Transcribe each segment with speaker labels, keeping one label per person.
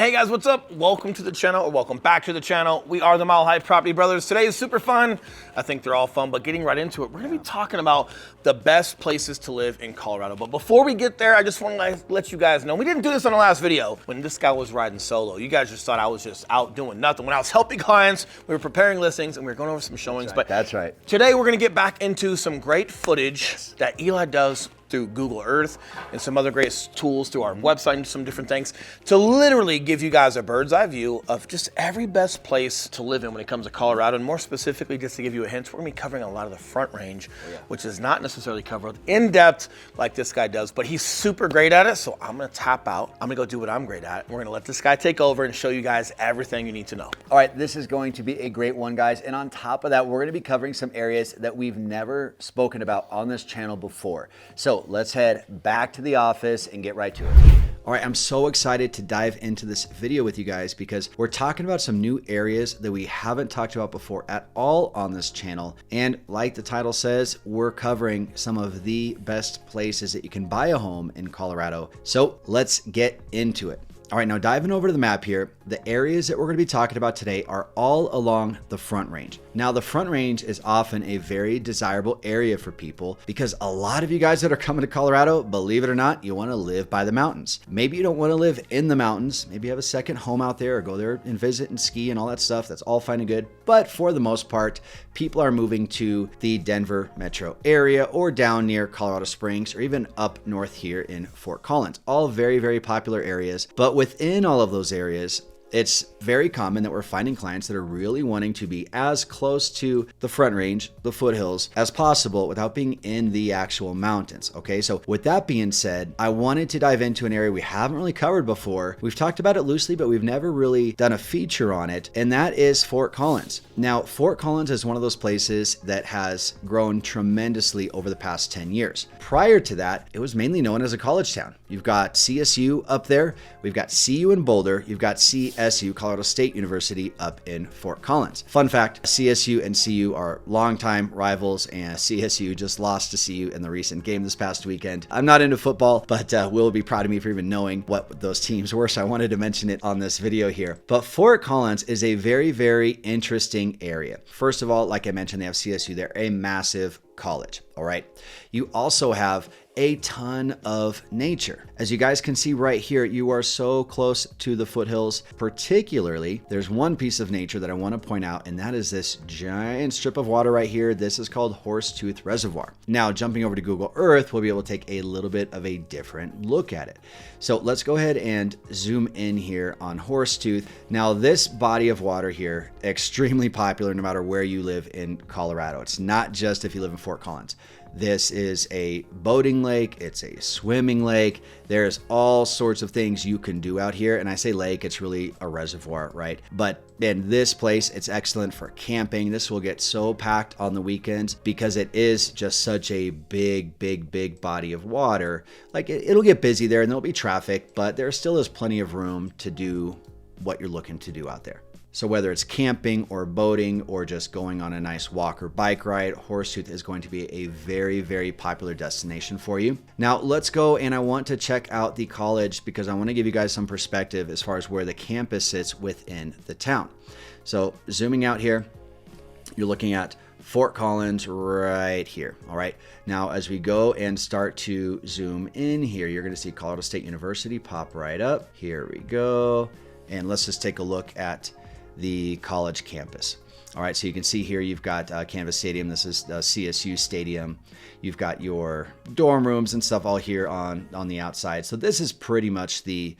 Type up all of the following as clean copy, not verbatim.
Speaker 1: Hey guys, what's up? Welcome to the channel, or welcome back to the channel. We are the Mile High Property Brothers. Today is super fun. I think they're all fun, but getting right into it, we're gonna be talking about the best places to live in Colorado. But before we get there, I just want to let you guys know, we didn't do this on the last video when this guy was riding solo. You guys just thought I was just out doing nothing. When I was helping clients, we were preparing listings and we were going over some showings.
Speaker 2: That's right.
Speaker 1: Today we're gonna get back into some great footage that Eli does through Google Earth and some other great tools through our website and some different things to literally give you guys a bird's eye view of just every best place to live in when it comes to Colorado. And more specifically, just to give you a hint, we're gonna be covering a lot of the Front Range, which is not necessarily covered in depth like this guy does, but he's super great at it. So I'm gonna tap out. I'm gonna go do what I'm great at. We're gonna let this guy take over and show you guys everything you need to know.
Speaker 2: All right, this is going to be a great one, guys. And on top of that, we're gonna be covering some areas that we've never spoken about on this channel before. So let's head back to the office and get right to it. All right, I'm so excited to dive into this video with you guys because we're talking about some new areas that we haven't talked about before at all on this channel. And like the title says, we're covering some of the best places that you can buy a home in Colorado. So let's get into it. All right, now diving over to the map here, the areas that we're going to be talking about today are all along the Front Range. Now, the Front Range is often a very desirable area for people because a lot of you guys that are coming to Colorado, believe it or not, you want to live by the mountains. Maybe you don't want to live in the mountains. Maybe you have a second home out there or go there and visit and ski and all that stuff. That's all fine and good. But for the most part, people are moving to the Denver metro area or down near Colorado Springs or even up north here in Fort Collins. All very, very popular areas. But within all of those areas, it's very common that we're finding clients that are really wanting to be as close to the Front Range, the foothills, as possible without being in the actual mountains. Okay, so with that being said, I wanted to dive into an area we haven't really covered before. We've talked about it loosely, but we've never really done a feature on it, and that is Fort Collins. Now, Fort Collins is one of those places that has grown tremendously over the past 10 years. Prior to that, it was mainly known as a college town. You've got CSU up there, we've got CU in Boulder, you've got CSU, Colorado State University, up in Fort Collins. Fun fact, CSU and CU are longtime rivals, and CSU just lost to CU in the recent game this past weekend. I'm not into football, but Will be proud of me for even knowing what those teams were, so I wanted to mention it on this video here. But Fort Collins is a very, very interesting area. First of all, like I mentioned, they have CSU. They're a massive college, all right? You also have a ton of nature. As you guys can see right here, you are so close to the foothills. Particularly, there's one piece of nature that I want to point out, and that is this giant strip of water right here. This is called Horsetooth Reservoir. Now, jumping over to Google Earth, we'll be able to take a little bit of a different look at it. So let's go ahead and zoom in here on Horsetooth. Now, this body of water here, extremely popular no matter where you live in Colorado. It's not just if you live in Fort Collins. This is a boating lake. It's a swimming lake. There's all sorts of things you can do out here. And I say lake, it's really a reservoir, right? But in this place, it's excellent for camping. This will get so packed on the weekends because it is just such a big, big, big body of water. Like it'll get busy there and there'll be traffic, but there still is plenty of room to do what you're looking to do out there. So whether it's camping or boating or just going on a nice walk or bike ride, Horsetooth is going to be a very, very popular destination for you. Now let's go, and I want to check out the college because I want to give you guys some perspective as far as where the campus sits within the town. So zooming out here, you're looking at Fort Collins right here. All right. Now, as we go and start to zoom in here, you're going to see Colorado State University pop right up. Here we go. And let's just take a look at the college campus. All right, so you can see here you've got Canvas Stadium. This is the CSU Stadium. You've got your dorm rooms and stuff all here on the outside. So this is pretty much the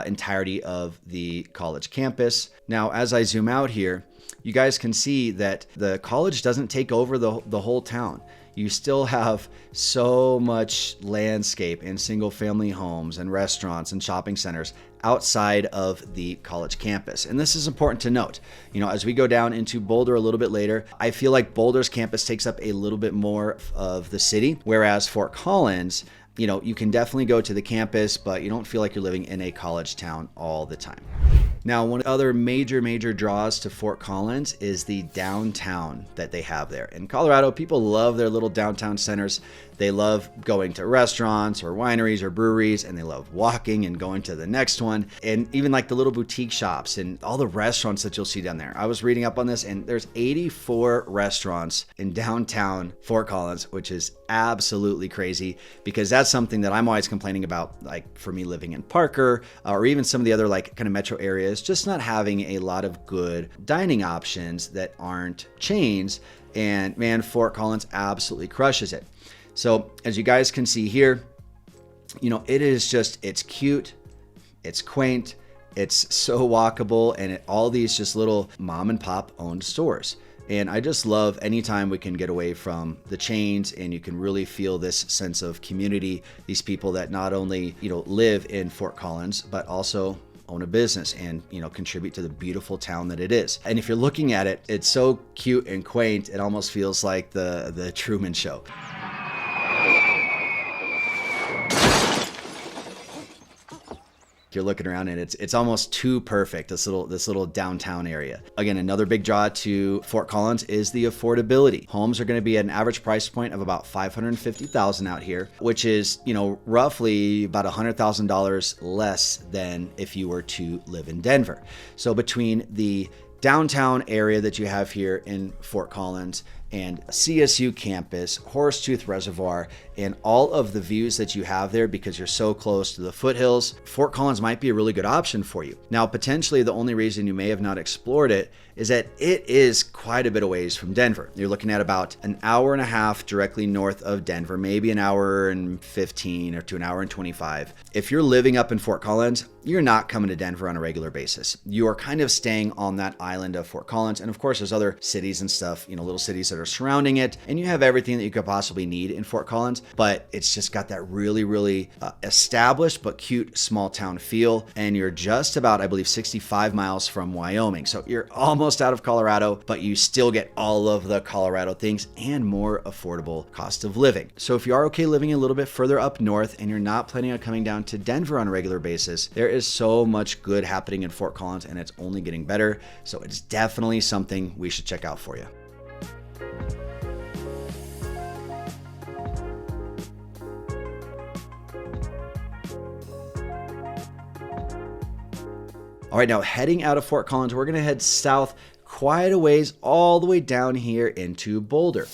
Speaker 2: entirety of the college campus. Now, as I zoom out here, you guys can see that the college doesn't take over the whole town. You still have so much landscape and single family homes and restaurants and shopping centers outside of the college campus. And this is important to note. You know, as we go down into Boulder a little bit later, I feel like Boulder's campus takes up a little bit more of the city, whereas Fort Collins, you know, you can definitely go to the campus, but you don't feel like you're living in a college town all the time. Now, one of the other major draws to Fort Collins is the downtown that they have there. In Colorado, people love their little downtown centers. They love going to restaurants or wineries or breweries, and they love walking and going to the next one. And even like the little boutique shops and all the restaurants that you'll see down there. I was reading up on this, and there's 84 restaurants in downtown Fort Collins, which is absolutely crazy, because that's something that I'm always complaining about, like for me living in Parker or even some of the other like kind of metro areas, just not having a lot of good dining options that aren't chains. And man, Fort Collins absolutely crushes it. So as you guys can see here, you know, it's cute, it's quaint, it's so walkable, and all these just little mom and pop owned stores. And I just love anytime we can get away from the chains and you can really feel this sense of community. These people that not only, you know, live in Fort Collins, but also own a business and, you know, contribute to the beautiful town that it is. And if you're looking at it, it's so cute and quaint. It almost feels like the Truman Show. You're looking around and it's almost too perfect, this little downtown area. Again, another big draw to Fort Collins is the affordability. Homes are going to be at an average price point of about $550,000 out here, which is, you know, roughly about $100,000 less than if you were to live in Denver. So between the downtown area that you have here in Fort Collins and CSU campus, Horsetooth Reservoir, and all of the views that you have there because you're so close to the foothills, Fort Collins might be a really good option for you. Now, potentially the only reason you may have not explored it is that it is quite a bit of ways from Denver. You're looking at about an hour and a half directly north of Denver, maybe an hour and 15 or to an hour and 25. If you're living up in Fort Collins, you're not coming to Denver on a regular basis. You are kind of staying on that island of Fort Collins. And of course, there's other cities and stuff, you know, little cities that are surrounding it. And you have everything that you could possibly need in Fort Collins, but it's just got that really established but cute small town feel. And you're just about, I believe, 65 miles from Wyoming. So you're almost out of Colorado, but you still get all of the Colorado things and more affordable cost of living. So if you are okay living a little bit further up north and you're not planning on coming down to Denver on a regular basis, there is so much good happening in Fort Collins and it's only getting better. So it's definitely something we should check out for you. All right, now heading out of Fort Collins, we're going to head south quite a ways all the way down here into Boulder.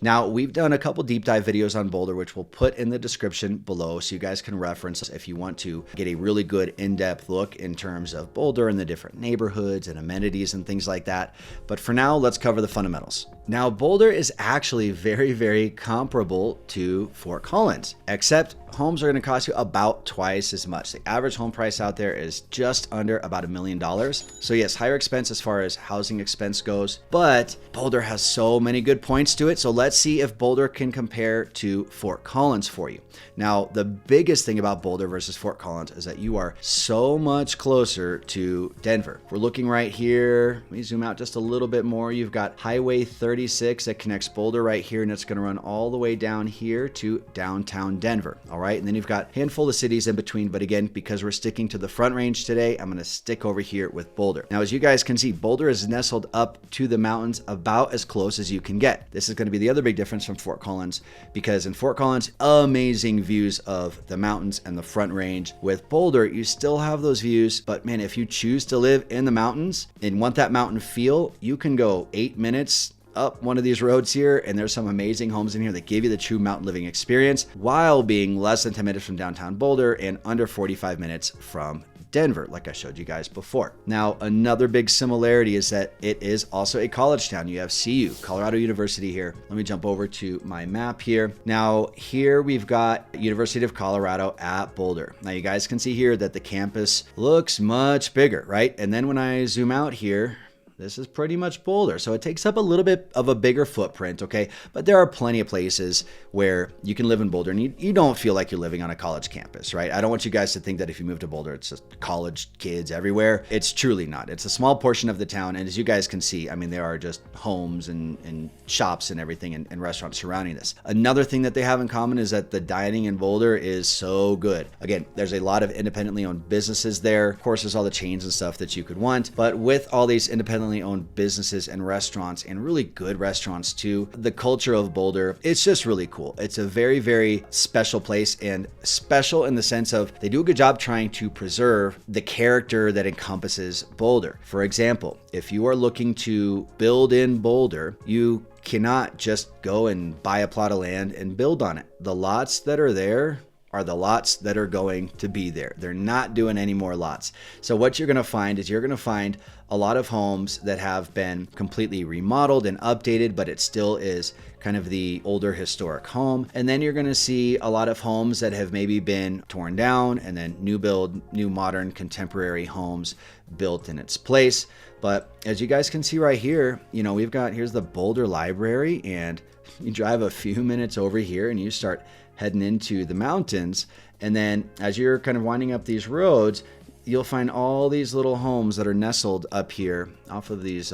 Speaker 2: Now, we've done a couple deep dive videos on Boulder, which we'll put in the description below so you guys can reference if you want to get a really good in-depth look in terms of Boulder and the different neighborhoods and amenities and things like that. But for now, let's cover the fundamentals. Now, Boulder is actually very comparable to Fort Collins, except homes are going to cost you about twice as much. The average home price out there is just under about $1 million. So yes, higher expense as far as housing expense goes, but Boulder has so many good points to it. So let's see if Boulder can compare to Fort Collins for you. Now, the biggest thing about Boulder versus Fort Collins is that you are so much closer to Denver. We're looking right here. Let me zoom out just a little bit more. You've got Highway 36 that connects Boulder right here, and it's going to run all the way down here to downtown Denver. All right. And then you've got a handful of cities in between. But again, because we're sticking to the Front Range today, I'm going to stick over here with Boulder. Now, as you guys can see, Boulder is nestled up to the mountains about as close as you can get. This is going to be the other big difference from Fort Collins, because in Fort Collins, amazing views of the mountains and the Front Range. With Boulder, you still have those views, but man, if you choose to live in the mountains and want that mountain feel, you can go 8 minutes up one of these roads here, and there's some amazing homes in here that give you the true mountain living experience while being less than 10 minutes from downtown Boulder and under 45 minutes from Denver, like I showed you guys before. Now, another big similarity is that it is also a college town. You have CU, Colorado University here. Let me jump over to my map here. Now, here we've got University of Colorado at Boulder. Now, you guys can see here that the campus looks much bigger, right? And then when I zoom out here, this is pretty much Boulder. So it takes up a little bit of a bigger footprint, okay? But there are plenty of places where you can live in Boulder and you don't feel like you're living on a college campus, right? I don't want you guys to think that if you move to Boulder, it's just college kids everywhere. It's truly not. It's a small portion of the town. And as you guys can see, I mean, there are just homes and shops and everything and restaurants surrounding this. Another thing that they have in common is that the dining in Boulder is so good. Again, there's a lot of independently owned businesses there. Of course, there's all the chains and stuff that you could want. But with all these independently family-owned businesses and restaurants, and really good restaurants too. The culture of Boulder, it's just really cool. It's a very, very special place, and special in the sense of they do a good job trying to preserve the character that encompasses Boulder. For example, if you are looking to build in Boulder, you cannot just go and buy a plot of land and build on it. The lots that are there are the lots that are going to be there. They're not doing any more lots. So what you're gonna find is you're gonna find a lot of homes that have been completely remodeled and updated, but it still is kind of the older historic home. And then you're gonna see a lot of homes that have maybe been torn down, and then new build, new modern contemporary homes built in its place. But as you guys can see right here, here's the Boulder Library, and you drive a few minutes over here and you start heading into the mountains. And then as you're kind of winding up these roads, you'll find all these little homes that are nestled up here off of these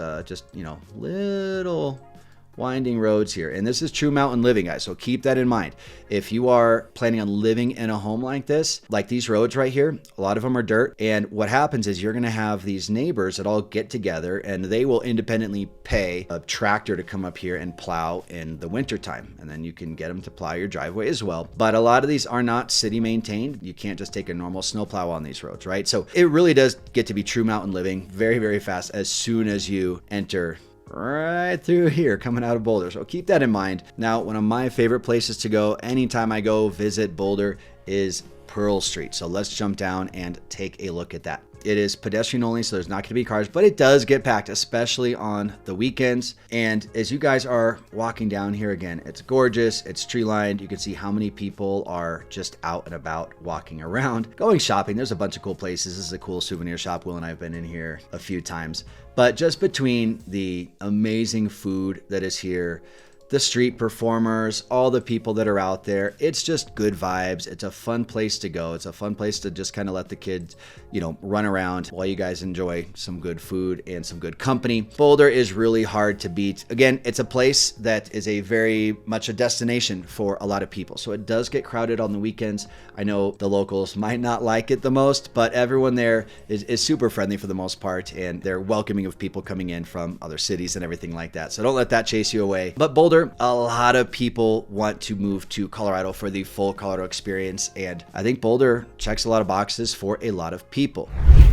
Speaker 2: little winding roads here. And this is true mountain living, guys, so keep that in mind. If you are planning on living in a home like this, like these roads right here, a lot of them are dirt, and what happens is you're going to have these neighbors that all get together, and they will independently pay a tractor to come up here and plow in the wintertime, and then you can get them to plow your driveway as well. But a lot of these are not city maintained. You can't just take a normal snowplow on these roads, right? So it really does get to be true mountain living very, very fast as soon as you enter right through here coming out of Boulder. So keep that in mind. Now, one of my favorite places to go anytime I go visit Boulder is Pearl Street. So let's jump down and take a look at that. It is pedestrian only, so there's not going to be cars, but it does get packed, especially on the weekends. And as you guys are walking down here, again, it's gorgeous. It's tree lined. You can see how many people are just out and about walking around, going shopping. There's a bunch of cool places. This is a cool souvenir shop. Will and I have been in here a few times. But just between the amazing food that is here, the street performers, all the people that are out there, it's just good vibes. It's a fun place to go. It's a fun place to just kind of let the kids, run around while you guys enjoy some good food and some good company. Boulder is really hard to beat. Again, it's a place that is a very much a destination for a lot of people. So it does get crowded on the weekends. I know the locals might not like it the most, but everyone there is super friendly for the most part, and they're welcoming of people coming in from other cities and everything like that. So don't let that chase you away. But Boulder, a lot of people want to move to Colorado for the full Colorado experience, and I think Boulder checks a lot of boxes for a lot of people.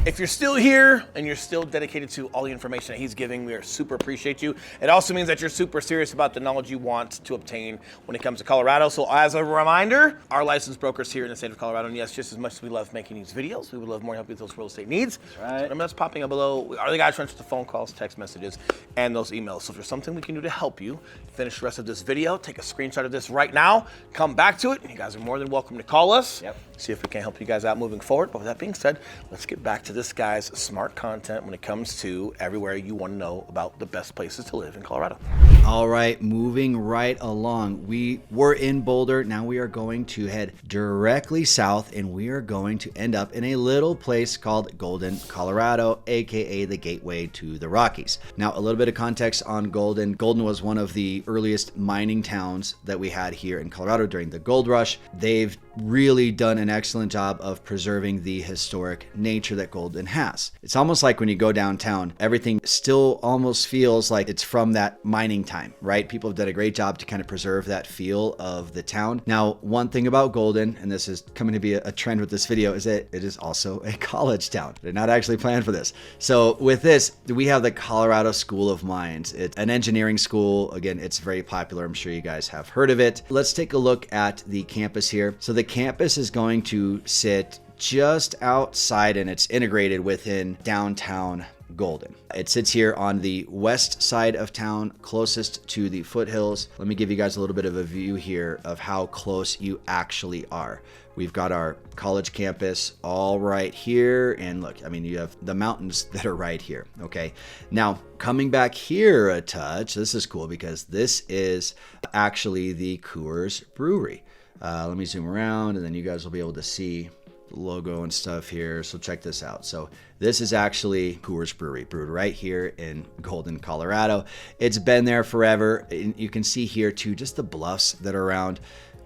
Speaker 1: If you're still here and you're still dedicated to all the information that he's giving, we are super appreciate you. It also means that you're super serious about the knowledge you want to obtain when it comes to Colorado. So as a reminder, our licensed brokers here in the state of Colorado, and yes, just as much as we love making these videos, we would love more help with those real estate needs. That's right. So remember, that's popping up below are the guys transfer to phone calls, text messages, and those emails. So if there's something we can do to help you finish the rest of this video, take a screenshot of this right now, come back to it, and you guys are more than welcome to call us. Yep. See if we can help you guys out moving forward. But with that being said, let's get back to this guy's smart content when it comes to everywhere you want to know about the best places to live in Colorado.
Speaker 2: All right, moving right along. We were in Boulder. Now we are going to head directly south, and we are going to end up in a little place called Golden, Colorado, aka the gateway to the Rockies. Now, a little bit of context on Golden. Golden was one of the earliest mining towns that we had here in Colorado during the gold rush. They've really done an excellent job of preserving the historic nature that Golden has. It's almost like when you go downtown, everything still almost feels like it's from that mining time, right? People have done a great job to kind of preserve that feel of the town. Now, one thing about Golden, and this is coming to be a trend with this video, is that it is also a college town. They're not actually planned for this. So with this, we have the Colorado School of Mines. It's an engineering school. Again, it's very popular. I'm sure you guys have heard of it. Let's take a look at the campus here. So the campus is going to sit just outside, and it's integrated within downtown Golden. It sits here on the west side of town, closest to the foothills. Let me give you guys a little bit of a view here of how close you actually are. We've got our college campus all right here, and look, I mean, you have the mountains that are right here, okay? Now, coming back here a touch, this is cool because this is actually the Coors Brewery. Let me zoom around, and then you guys will be able to see the logo and stuff here. So check this out. So this is actually Coors Brewery, brewed right here in Golden, Colorado. It's been there forever. And you can see here too, just the bluffs that are around.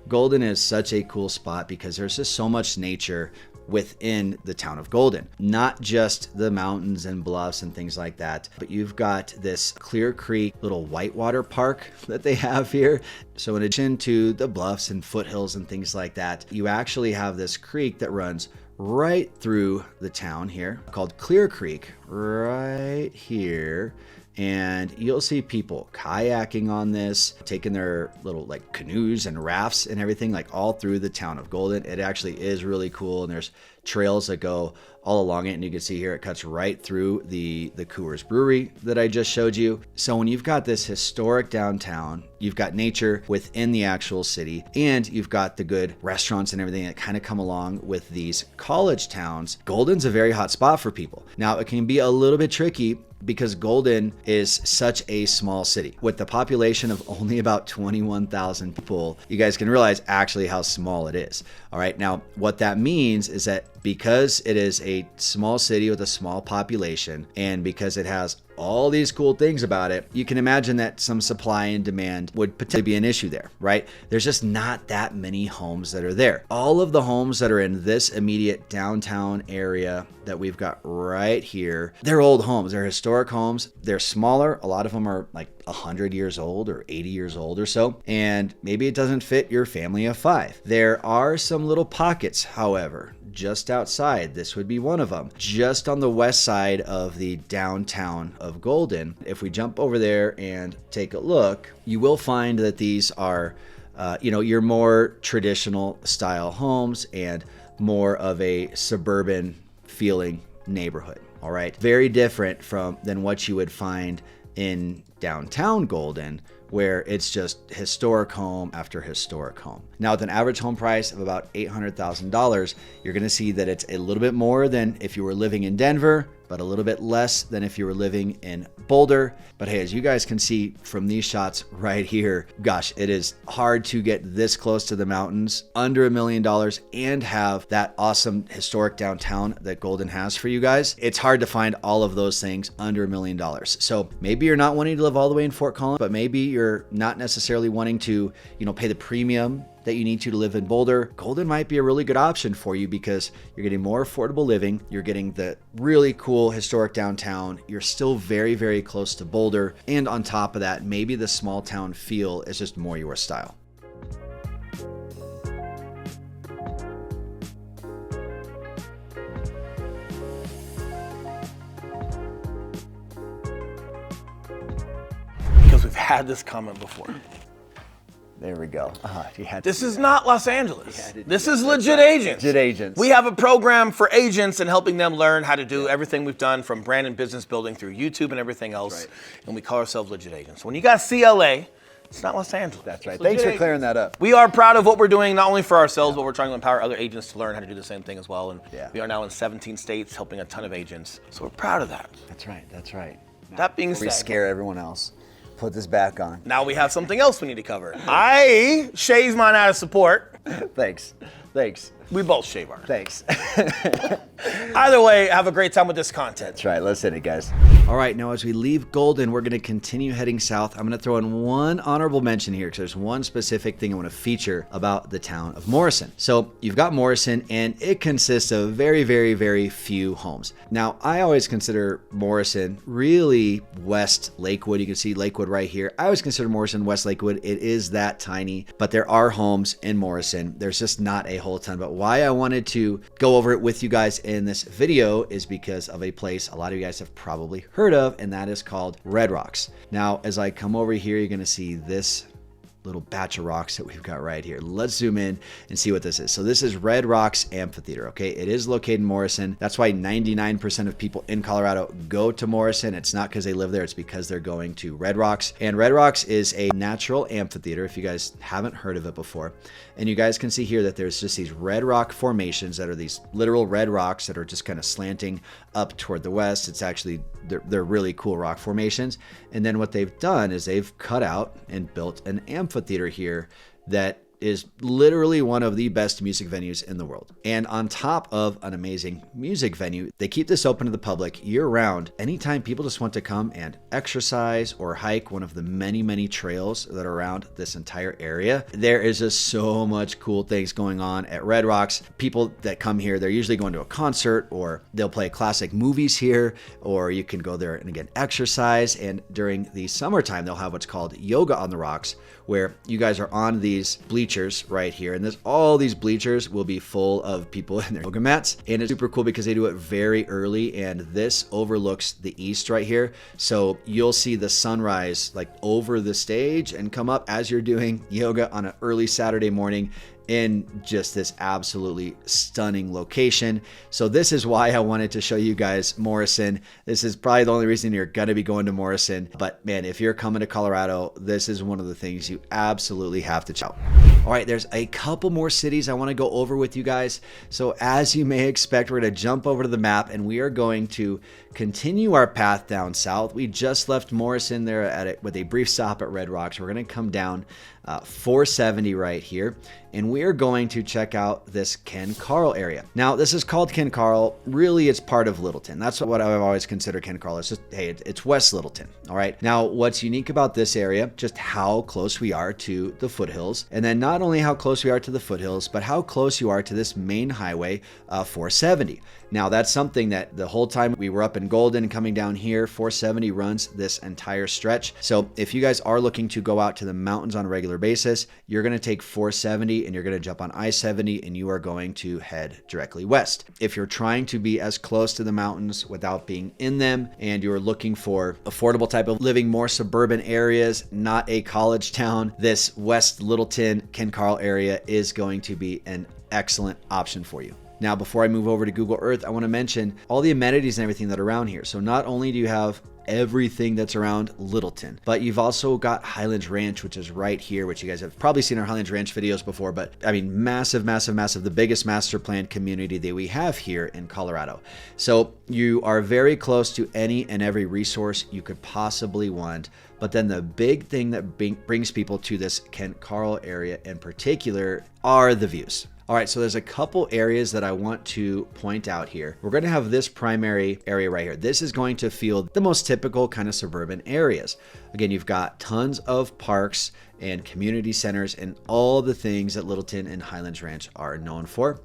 Speaker 2: Golden is such a cool spot because there's just so much nature within the town of Golden. Not just the mountains and bluffs and things like that, but you've got this Clear Creek little whitewater park that they have here. So in addition to the bluffs and foothills and things like that, you actually have this creek that runs right through the town here called Clear Creek right here. And you'll see people kayaking on this, taking their little like canoes and rafts and everything like all through the town of Golden. It actually is really cool. And there's trails that go all along it. And you can see here, it cuts right through the Coors Brewery that I just showed you. So when you've got this historic downtown, you've got nature within the actual city, and you've got the good restaurants and everything that kind of come along with these college towns. Golden's a very hot spot for people. Now it can be a little bit tricky because Golden is such a small city. With the population of only about 21,000 people, you guys can realize actually how small it is. All right, now what that means is that because it is a small city with a small population, and because it has all these cool things about it, you can imagine that some supply and demand would potentially be an issue there, right? There's just not that many homes that are there. All of the homes that are in this immediate downtown area that we've got right here, they're old homes. They're historic homes. They're smaller. A lot of them are like 100 years old or 80 years old or so. And maybe it doesn't fit your family of 5. There are some little pockets, however, just outside. This would be one of them. Just on the west side of the downtown of Golden. If we jump over there and take a look, you will find that these are, your more traditional style homes and more of a suburban feeling neighborhood. All right. Very different than what you would find in downtown Golden, where it's just historic home after historic home. Now, with an average home price of about $800,000, you're going to see that it's a little bit more than if you were living in Denver, but a little bit less than if you were living in Boulder. But hey, as you guys can see from these shots right here, gosh, it is hard to get this close to the mountains, under $1 million, and have that awesome historic downtown that Golden has for you guys. It's hard to find all of those things under $1 million. So maybe you're not wanting to live all the way in Fort Collins, but maybe you're not necessarily wanting to, pay the premium that you need to live in Boulder. Golden might be a really good option for you because you're getting more affordable living. You're getting the really cool historic downtown. You're still very, very close to Boulder. And on top of that, maybe the small town feel is just more your style.
Speaker 1: Because we've had this comment before.
Speaker 2: There we go.
Speaker 1: This is not Los Angeles. This is legit agents.
Speaker 2: Legit agents.
Speaker 1: We have a program for agents and helping them learn how to do everything we've done from brand and business building through YouTube and everything else. Right. And we call ourselves legit agents. When you guys see LA, it's not Los Angeles.
Speaker 2: That's right. Thanks for clearing that up.
Speaker 1: We are proud of what we're doing, not only for ourselves, but we're trying to empower other agents to learn how to do the same thing as well. And we are now in 17 states helping a ton of agents. So we're proud of that.
Speaker 2: That's right. That's right.
Speaker 1: That being said,
Speaker 2: we scare everyone else. Put this back on.
Speaker 1: Now we have something else we need to cover. I shave mine out of support.
Speaker 2: Thanks.
Speaker 1: We both shave ours.
Speaker 2: Thanks.
Speaker 1: Either way, have a great time with this content.
Speaker 2: That's right. Let's hit it, guys. All right. Now, as we leave Golden, we're going to continue heading south. I'm going to throw in one honorable mention here because there's one specific thing I want to feature about the town of Morrison. So you've got Morrison, and it consists of very, very, very few homes. Now, I always consider Morrison really West Lakewood. You can see Lakewood right here. I always consider Morrison West Lakewood. It is that tiny, but there are homes in Morrison. There's just not a whole ton. But why I wanted to go over it with you guys in this video is because of a place a lot of you guys have probably heard of, and that is called Red Rocks. Now, as I come over here, you're going to see this little batch of rocks that we've got right here. Let's zoom in and see what this is. So this is Red Rocks Amphitheater, okay? It is located in Morrison. That's why 99% of people in Colorado go to Morrison. It's not because they live there, it's because they're going to Red Rocks. And Red Rocks is a natural amphitheater, if you guys haven't heard of it before. And you guys can see here that there's just these red rock formations that are these literal red rocks that are just kind of slanting up toward the west. It's actually, they're really cool rock formations. And then what they've done is they've cut out and built an amphitheater here that is literally one of the best music venues in the world. And on top of an amazing music venue, they keep this open to the public year round. Anytime people just want to come and exercise or hike one of the many, many trails that are around this entire area, there is just so much cool things going on at Red Rocks. People that come here, they're usually going to a concert, or they'll play classic movies here, or you can go there and again exercise. And during the summertime, they'll have what's called yoga on the rocks, where you guys are on these bleachers right here, and all these bleachers will be full of people in their yoga mats. And it's super cool because they do it very early, and this overlooks the east right here, so you'll see the sunrise like over the stage and come up as you're doing yoga on an early Saturday morning in just this absolutely stunning location. So this is why I wanted to show you guys Morrison. This is probably the only reason you're gonna be going to Morrison. But man, if you're coming to Colorado, this is one of the things you absolutely have to check out. All right, there's a couple more cities I wanna go over with you guys. So as you may expect, we're gonna jump over to the map and we are going to continue our path down south. We just left Morrison there with a brief stop at Red Rocks. We're gonna come down 470 right here, and we are going to check out this Ken Carl area. Now, this is called Ken Carl. Really, it's part of Littleton. That's what I've always considered Ken Carl. It's just, hey, it's West Littleton. All right. Now, what's unique about this area, just how close we are to the foothills. And then not only how close we are to the foothills, but how close you are to this main highway, 470. Now, that's something that the whole time we were up in Golden and coming down here, 470 runs this entire stretch. So if you guys are looking to go out to the mountains on a regular basis, you're going to take 470 and you're going to jump on I-70 and you are going to head directly west. If you're trying to be as close to the mountains without being in them, and you're looking for affordable type of living, more suburban areas, not a college town, this West Littleton, Ken Carl area is going to be an excellent option for you. Now, before I move over to Google Earth, I want to mention all the amenities and everything that are around here. So not only do you have everything that's around Littleton, but you've also got Highlands Ranch, which is right here, which you guys have probably seen our Highlands Ranch videos before, but I mean, massive, massive, massive, the biggest master plan community that we have here in Colorado. So you are very close to any and every resource you could possibly want. But then the big thing that brings people to this Ken Carl area in particular are the views. All right, so there's a couple areas that I want to point out here. We're going to have this primary area right here. This is going to feel the most typical kind of suburban areas. Again, you've got tons of parks and community centers and all the things that Littleton and Highlands Ranch are known for.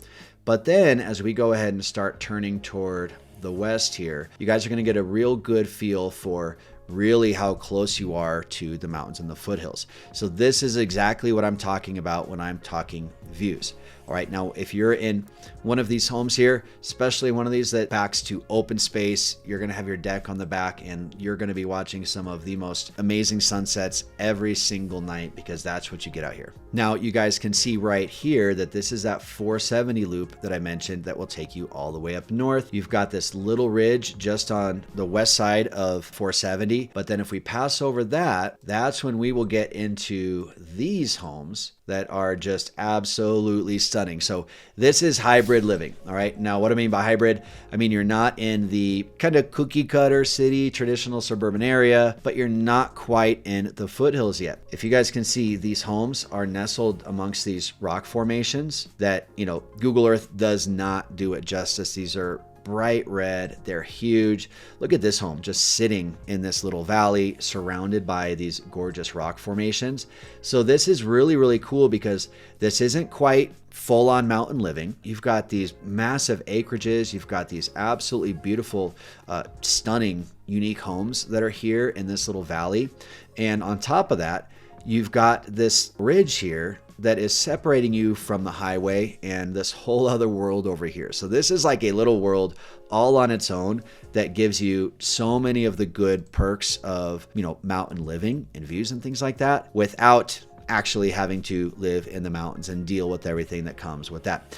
Speaker 2: But then as we go ahead and start turning toward the west here, you guys are going to get a real good feel for really how close you are to the mountains and the foothills. So this is exactly what I'm talking about when I'm talking views. All right, now if you're in one of these homes here, especially one of these that backs to open space, you're gonna have your deck on the back and you're gonna be watching some of the most amazing sunsets every single night, because that's what you get out here. Now you guys can see right here that this is that 470 loop that I mentioned that will take you all the way up north. You've got this little ridge just on the west side of 470, but then if we pass over that, that's when we will get into these homes that are just absolutely stunning. So this is hybrid living. All right. Now, what I mean by hybrid, I mean, you're not in the kind of cookie cutter city, traditional suburban area, but you're not quite in the foothills yet. If you guys can see, these homes are nestled amongst these rock formations that, you know, Google Earth does not do it justice. These are bright red. They're huge. Look at this home just sitting in this little valley surrounded by these gorgeous rock formations. So this is really, really cool because this isn't quite full on mountain living. You've got these massive acreages. You've got these absolutely beautiful, stunning, unique homes that are here in this little valley. And on top of that, you've got this ridge here that is separating you from the highway and this whole other world over here. So this is like a little world all on its own that gives you so many of the good perks of, you know, mountain living and views and things like that without actually having to live in the mountains and deal with everything that comes with that.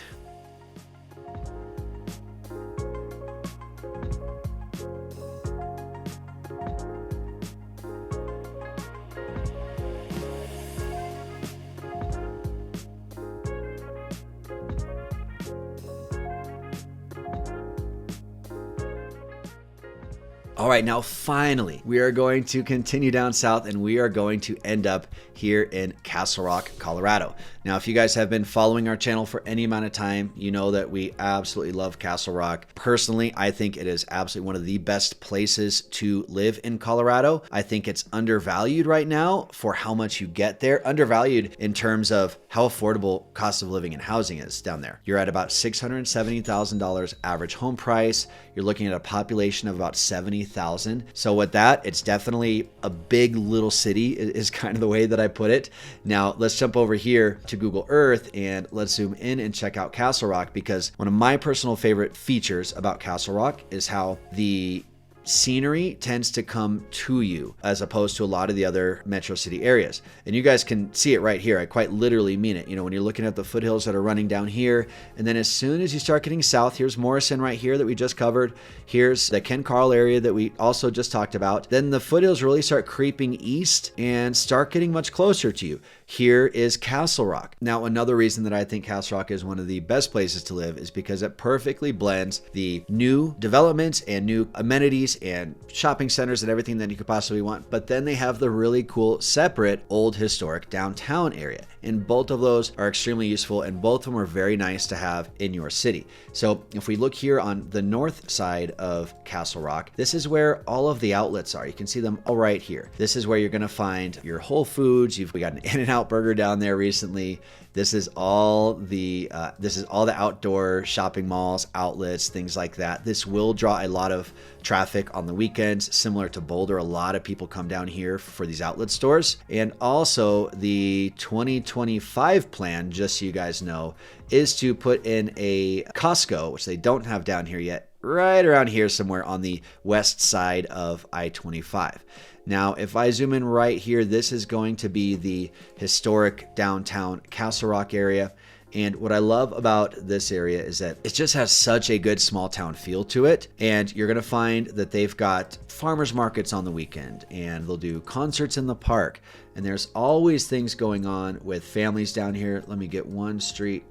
Speaker 2: All right, now finally, we are going to continue down south and we are going to end up here in Castle Rock, Colorado. Now, if you guys have been following our channel for any amount of time, you know that we absolutely love Castle Rock. Personally, I think it is absolutely one of the best places to live in Colorado. I think it's undervalued right now for how much you get there. Undervalued in terms of how affordable cost of living and housing is down there. You're at about $670,000 average home price. You're looking at a population of about 70,000. So with that, it's definitely a big little city is kind of the way that I put it. Now let's jump over here to Google Earth and let's zoom in and check out Castle Rock, because one of my personal favorite features about Castle Rock is how the scenery tends to come to you as opposed to a lot of the other metro city areas. And you guys can see it right here. I quite literally mean it. You know, when you're looking at the foothills that are running down here, and then as soon as you start getting south, here's Morrison right here that we just covered. Here's the Ken Carl area that we also just talked about. Then the foothills really start creeping east and start getting much closer to you. Here is Castle Rock. Now, another reason that I think Castle Rock is one of the best places to live is because it perfectly blends the new developments and new amenities and shopping centers and everything that you could possibly want. But then they have the really cool separate old historic downtown area. And both of those are extremely useful, and both of them are very nice to have in your city. So if we look here on the north side of Castle Rock, this is where all of the outlets are. You can see them all right here. This is where you're going to find your Whole Foods. We got an In-N-Out Burger down there recently. This is all the outdoor shopping malls, outlets, things like that. This will draw a lot of traffic on the weekends, similar to Boulder. A lot of people come down here for these outlet stores. And also the 2025 plan, just so you guys know, is to put in a Costco, which they don't have down here yet, right around here somewhere on the west side of I-25. Now, if I zoom in right here, this is going to be the historic downtown Castle Rock area. And what I love about this area is that it just has such a good small town feel to it. And you're going to find that they've got farmers markets on the weekend, and they'll do concerts in the park. And there's always things going on with families down here. Let me get one street.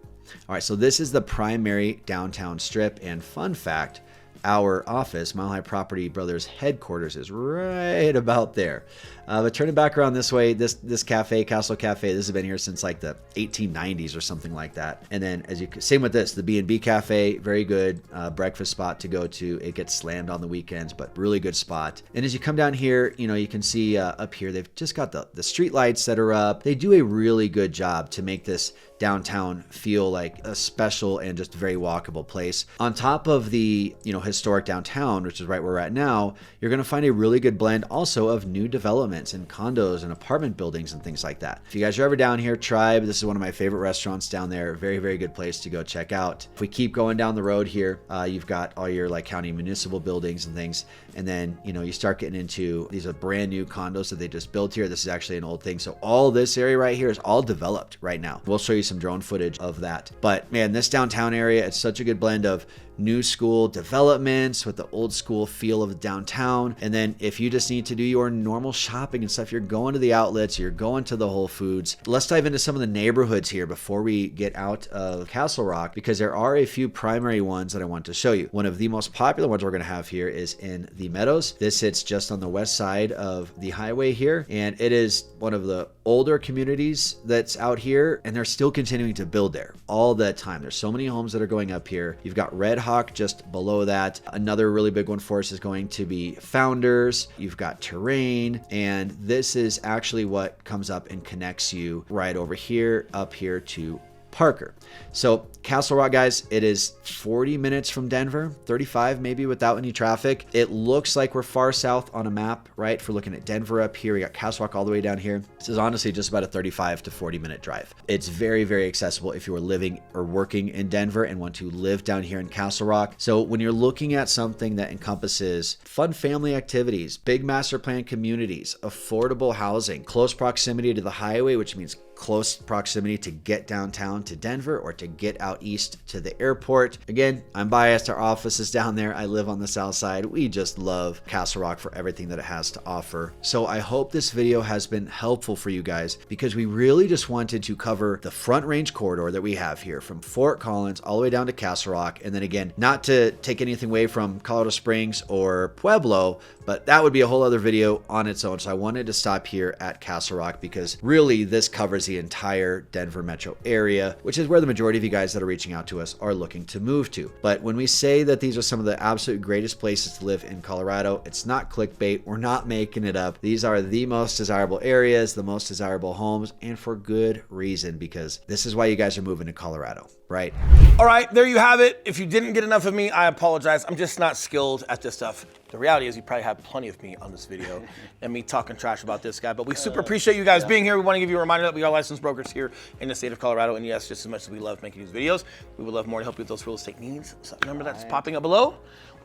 Speaker 2: All right, so this is the primary downtown strip. And fun fact, our office, Mile High Property Brothers headquarters, is right about there. But turning back around this way, this cafe, Castle Cafe, this has been here since like the 1890s or something like that. And then same with this, the B&B Cafe, very good breakfast spot to go to. It gets slammed on the weekends, but really good spot. And as you come down here, you know, you can see up here, they've just got the street lights that are up. They do a really good job to make this downtown feel like a special and just very walkable place. On top of the, you know, historic downtown, which is right where we're at now, you're going to find a really good blend also of new developments and condos and apartment buildings and things like that. If you guys are ever down here, Tribe, this is one of my favorite restaurants down there. Very, very good place to go check out. If we keep going down the road here, you've got all your like county municipal buildings and things. And then, you know, you start getting into, these are brand new condos that they just built here. This is actually an old thing. So all this area right here is all developed right now. We'll show you some drone footage of that. But man, this downtown area, it's such a good blend of new school developments with the old school feel of downtown. And then if you just need to do your normal shopping and stuff, you're going to the outlets, you're going to the Whole Foods. Let's dive into some of the neighborhoods here before we get out of Castle Rock, because there are a few primary ones that I want to show you. One of the most popular ones we're going to have here is in the Meadows. This sits just on the west side of the highway here, and it is one of the older communities that's out here, and they're still continuing to build there all the time. There's so many homes that are going up here. You've got Red Hawk just below that. Another really big one for us is going to be Founders. You've got Terrain, and this is actually what comes up and connects you right over here, up here to Parker. So Castle Rock, guys, it is 40 minutes from Denver, 35 maybe without any traffic. It looks like we're far south on a map, right? If we're looking at Denver up here, we got Castle Rock all the way down here. This is honestly just about a 35 to 40 minute drive. It's very, very accessible if you are living or working in Denver and want to live down here in Castle Rock. So when you're looking at something that encompasses fun family activities, big master plan communities, affordable housing, close proximity to the highway, which means close proximity to get downtown to Denver or to get out east to the airport. Again, I'm biased. Our office is down there. I live on the south side. We just love Castle Rock for everything that it has to offer. So I hope this video has been helpful for you guys, because we really just wanted to cover the Front Range corridor that we have here from Fort Collins all the way down to Castle Rock. And then again, not to take anything away from Colorado Springs or Pueblo, but that would be a whole other video on its own. So I wanted to stop here at Castle Rock because really this covers as the entire Denver metro area, which is where the majority of you guys that are reaching out to us are looking to move to. But when we say that these are some of the absolute greatest places to live in Colorado, it's not clickbait. We're not making it up. These are the most desirable areas, the most desirable homes, and for good reason, because this is why you guys are moving to Colorado, right?
Speaker 1: All right, there you have it. If you didn't get enough of me, I apologize. I'm just not skilled at this stuff. The reality is you probably have plenty of me on this video and me talking trash about this guy, but we super appreciate you guys being here. We want to give you a reminder that we are licensed brokers here in the state of Colorado, and yes, just as much as we love making these videos, we would love more to help you with those real estate needs. So number that's popping up below.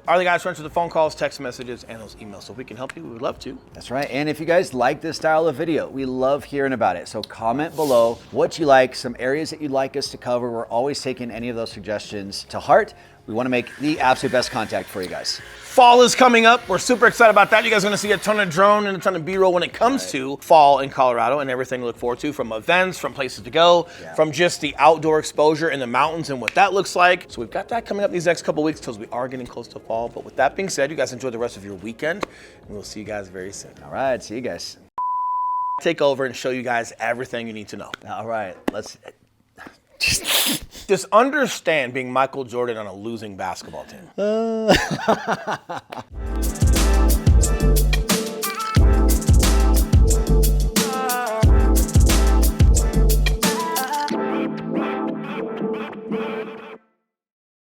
Speaker 1: Are the guys answer the phone calls, text messages, and those emails. So if we can help you, we would love to.
Speaker 2: That's right. And if you guys like this style of video, we love hearing about it. So comment below what you like, some areas that you'd like us to cover. We're always taking any of those suggestions to heart. We want to make the absolute best contact for you guys.
Speaker 1: Fall is coming up. We're super excited about that. You guys are going to see a ton of drone and a ton of B-roll when it comes to fall in Colorado and everything to look forward to, from events, from places to go, from just the outdoor exposure in the mountains and what that looks like. So we've got that coming up these next couple weeks because we are getting close to fall. But with that being said, you guys enjoy the rest of your weekend, and we'll see you guys very soon.
Speaker 2: All right. See you guys.
Speaker 1: Take over and show you guys everything you need to know.
Speaker 2: All right. Let's...
Speaker 1: Just understand being Michael Jordan on a losing basketball team.